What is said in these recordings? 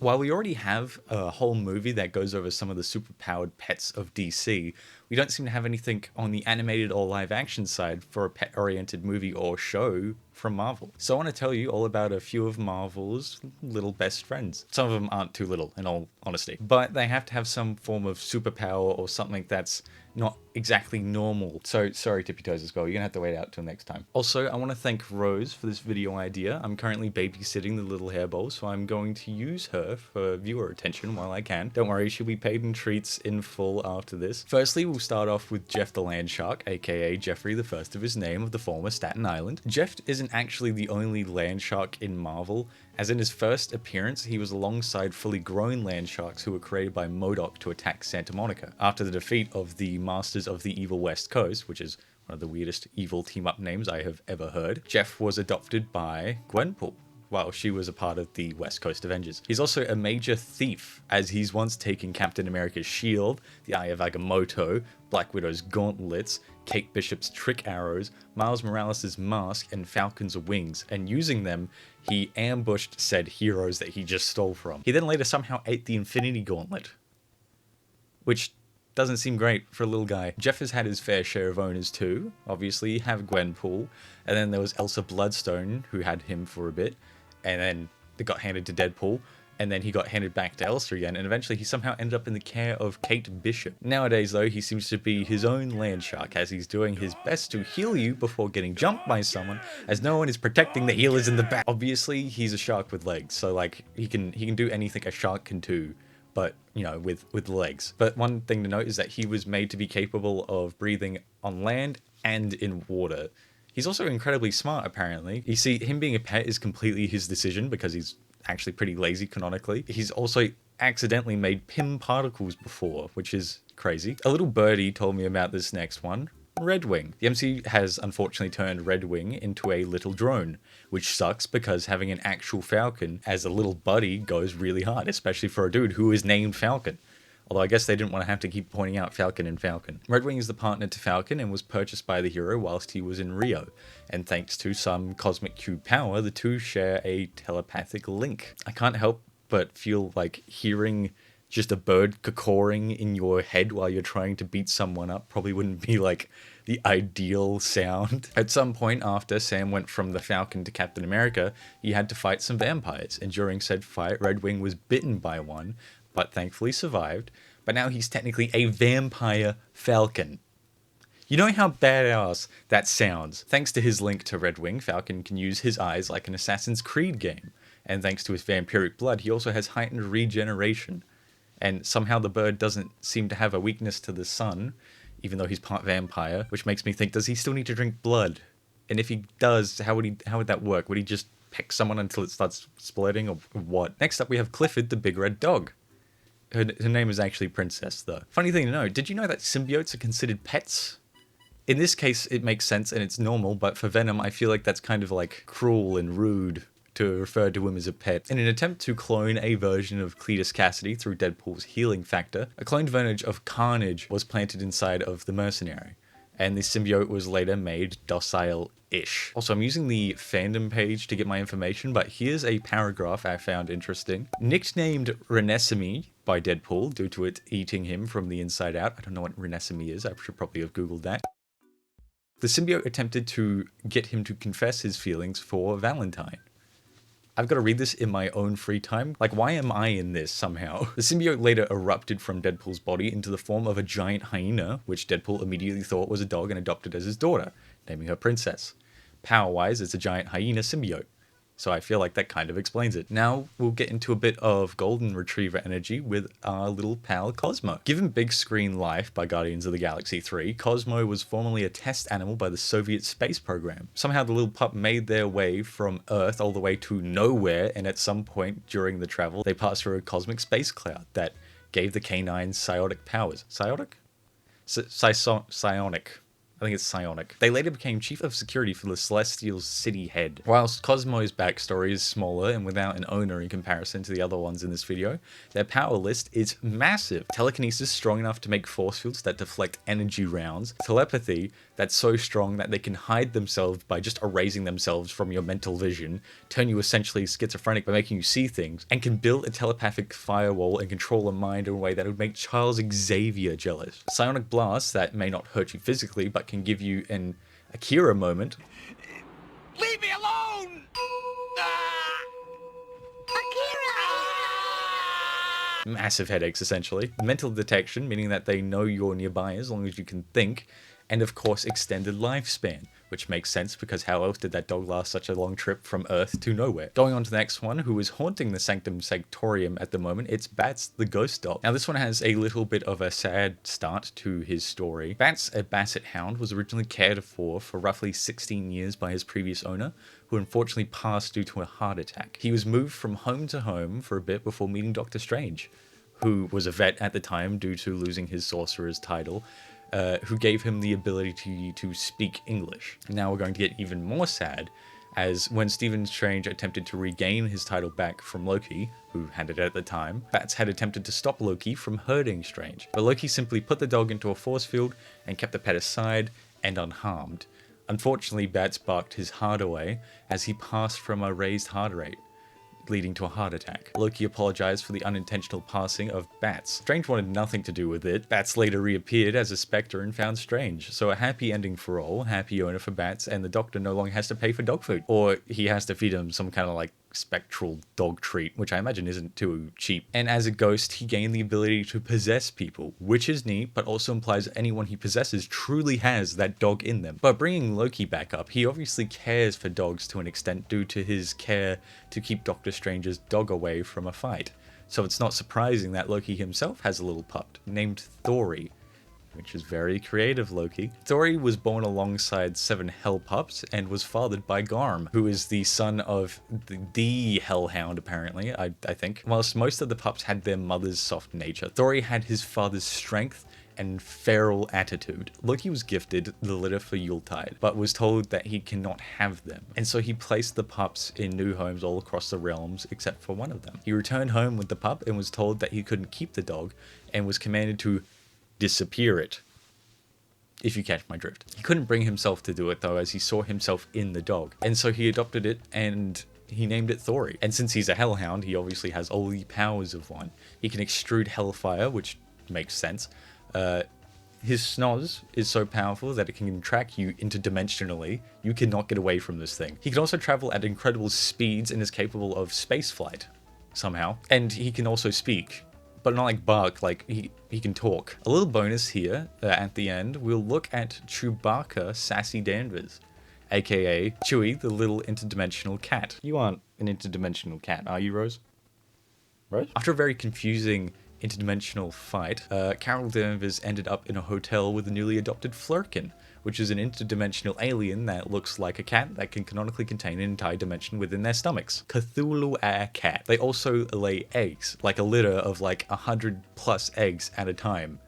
While we already have a whole movie that goes over some of the superpowered pets of DC, we don't seem to have anything on the animated or live action side for a pet-oriented movie or show from Marvel. So I want to tell you all about a few of Marvel's little best friends. Some of them aren't too little, in all honesty, but they have to have some form of superpower or something that's not exactly normal. So sorry, Tippy Toes as well. You're gonna have to wait out till next time. Also, I want to thank Rose for this video idea. I'm currently babysitting the little hairball, so I'm going to use her for viewer attention while I can. Don't worry, she'll be paid in treats in full after this. Firstly, we'll start off with Jeff the Land Shark, aka Jeffrey, the first of his name, of the former Staten Island. Jeff isn't actually the only land shark in Marvel, as in his first appearance, he was alongside fully grown land sharks who were created by MODOK to attack Santa Monica. After the defeat of the Masters of the Evil West Coast, which is one of the weirdest evil team-up names I have ever heard, Jeff was adopted by Gwenpool while she was a part of the West Coast Avengers. He's also a major thief, as he's once taken Captain America's shield, the Eye of Agamotto, Black Widow's gauntlets, Kate Bishop's trick arrows, Miles Morales' mask, and Falcon's wings, and using them, he ambushed said heroes that he just stole from. He then later somehow ate the Infinity Gauntlet, which doesn't seem great for a little guy. Jeff has had his fair share of owners too. Obviously, you have Gwenpool, and then there was Elsa Bloodstone, who had him for a bit, and then it got handed to Deadpool, and then he got handed back to Elsa again, and eventually he somehow ended up in the care of Kate Bishop. Nowadays, though, he seems to be his own land shark, as he's doing his best to heal you before getting jumped by someone, as no one is protecting the healers in the back. Obviously, he's a shark with legs, so like he can do anything a shark can do, but you know, with legs. But one thing to note is that he was made to be capable of breathing on land and in water. He's also incredibly smart, apparently. You see, him being a pet is completely his decision because he's actually pretty lazy canonically. He's also accidentally made Pym particles before, which is crazy. A little birdie told me about this next one. Redwing. The MCU has unfortunately turned Redwing into a little drone, which sucks because having an actual Falcon as a little buddy goes really hard, especially for a dude who is named Falcon. Although I guess they didn't want to have to keep pointing out Falcon and Falcon. Redwing is the partner to Falcon and was purchased by the hero whilst he was in Rio. And thanks to some cosmic cube power, the two share a telepathic link. I can't help but feel like hearing just a bird cawing in your head while you're trying to beat someone up probably wouldn't be like the ideal sound. At some point after Sam went from the Falcon to Captain America, he had to fight some vampires. And during said fight, Redwing was bitten by one, but thankfully survived. But now he's technically a vampire Falcon. You know how badass that sounds? Thanks to his link to Redwing, Falcon can use his eyes like an Assassin's Creed game. And thanks to his vampiric blood, he also has heightened regeneration. And somehow the bird doesn't seem to have a weakness to the sun, even though he's part vampire, which makes me think, does he still need to drink blood? And if he does, how would that work? Would he just peck someone until it starts splitting, or what? Next up we have Clifford, the big red dog. Her name is actually Princess, though. Funny thing to know, did you know that symbiotes are considered pets? In this case, it makes sense and it's normal, but for Venom, I feel like that's kind of like cruel and rude to refer to him as a pet. In an attempt to clone a version of Cletus Cassidy through Deadpool's healing factor, a cloned version of Carnage was planted inside of the mercenary, and the symbiote was later made docile-ish. Also, I'm using the fandom page to get my information, but here's a paragraph I found interesting. Nicknamed Renesmee by Deadpool due to it eating him from the inside out. I don't know what Renesmee is, I should probably have googled that. The symbiote attempted to get him to confess his feelings for Valentine. I've got to read this in my own free time. Like, why am I in this somehow? The symbiote later erupted from Deadpool's body into the form of a giant hyena, which Deadpool immediately thought was a dog and adopted as his daughter, naming her Princess. Power-wise, it's a giant hyena symbiote. So I feel like that kind of explains it. Now we'll get into a bit of Golden Retriever energy with our little pal Cosmo. Given big screen life by Guardians of the Galaxy 3, Cosmo was formerly a test animal by the Soviet space program. Somehow the little pup made their way from Earth all the way to nowhere, and at some point during the travel, they passed through a cosmic space cloud that gave the canines psiotic powers. Psionic? Psionic. I think it's psionic. They later became chief of security for the Celestial City head. Whilst Cosmo's backstory is smaller and without an owner in comparison to the other ones in this video, their power list is massive. Telekinesis strong enough to make force fields that deflect energy rounds. Telepathy that's so strong that they can hide themselves by just erasing themselves from your mental vision, turn you essentially schizophrenic by making you see things, and can build a telepathic firewall and control a mind in a way that would make Charles Xavier jealous. Psionic blasts that may not hurt you physically but can give you an Akira moment. Leave me alone! Massive headaches, essentially. Mental detection, meaning that they know you're nearby as long as you can think. And of course, extended lifespan, which makes sense because how else did that dog last such a long trip from Earth to nowhere? Going on to the next one, who is haunting the Sanctum Sanctorium at the moment, it's Bats the ghost dog. Now this one has a little bit of a sad start to his story. Bats, a basset hound, was originally cared for roughly 16 years by his previous owner, who unfortunately passed due to a heart attack. He was moved from home to home for a bit before meeting Doctor Strange, who was a vet at the time due to losing his sorcerer's title, who gave him the ability to speak English. Now we're going to get even more sad, as when Stephen Strange attempted to regain his title back from Loki, who had it at the time, Bats had attempted to stop Loki from hurting Strange. But Loki simply put the dog into a force field and kept the pet aside and unharmed. Unfortunately, Bats barked his heart away as he passed from a raised heart rate, leading to a heart attack. Loki apologized for the unintentional passing of Bats. Strange wanted nothing to do with it. Bats later reappeared as a spectre and found Strange. So a happy ending for all, happy owner for Bats, and the Doctor no longer has to pay for dog food. Or he has to feed him some kind of like spectral dog treat, which I imagine isn't too cheap. And as a ghost, he gained the ability to possess people, which is neat, but also implies that anyone he possesses truly has that dog in them. But bringing Loki back up, he obviously cares for dogs to an extent due to his care to keep Doctor Strange's dog away from a fight. So it's not surprising that Loki himself has a little pup named Thori, which is very creative, Loki. Thori was born alongside 7 hell pups and was fathered by Garm, who is the son of the hellhound, apparently, I think. Whilst most of the pups had their mother's soft nature, Thori had his father's strength and feral attitude. Loki was gifted the litter for Yuletide, but was told that he cannot have them. And so he placed the pups in new homes all across the realms, except for one of them. He returned home with the pup and was told that he couldn't keep the dog, and was commanded to disappear it, if you catch my drift. He couldn't bring himself to do it though, as he saw himself in the dog, and so he adopted it and he named it Thori. And since he's a hellhound, he obviously has all the powers of one. He can extrude hellfire, which makes sense. His snoz is so powerful that it can track you interdimensionally. You cannot get away from this thing. He can also travel at incredible speeds and is capable of space flight somehow, and he can also speak, but not like bark, like he can talk. A little bonus here at the end, we'll look at Chewbacca Sassy Danvers, aka Chewie, the little interdimensional cat. You aren't an interdimensional cat, are you, Rose? Rose? After a very confusing interdimensional fight, Carol Danvers ended up in a hotel with a newly adopted Flurkin, which is an interdimensional alien that looks like a cat that can canonically contain an entire dimension within their stomachs. Cthulhu a cat. They also lay eggs, like a litter of like 100+ eggs at a time.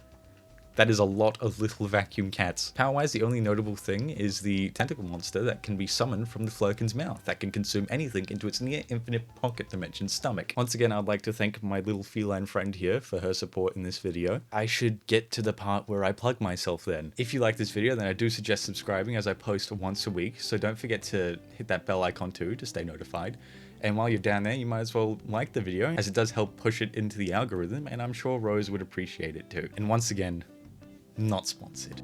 That is a lot of little vacuum cats. Power-wise, the only notable thing is the tentacle monster that can be summoned from the Flurkin's mouth that can consume anything into its near-infinite pocket dimension stomach. Once again, I'd like to thank my little feline friend here for her support in this video. I should get to the part where I plug myself then. If you like this video, then I do suggest subscribing, as I post once a week, so don't forget to hit that bell icon too to stay notified. And while you're down there, you might as well like the video, as it does help push it into the algorithm, and I'm sure Rose would appreciate it too. And once again, not sponsored.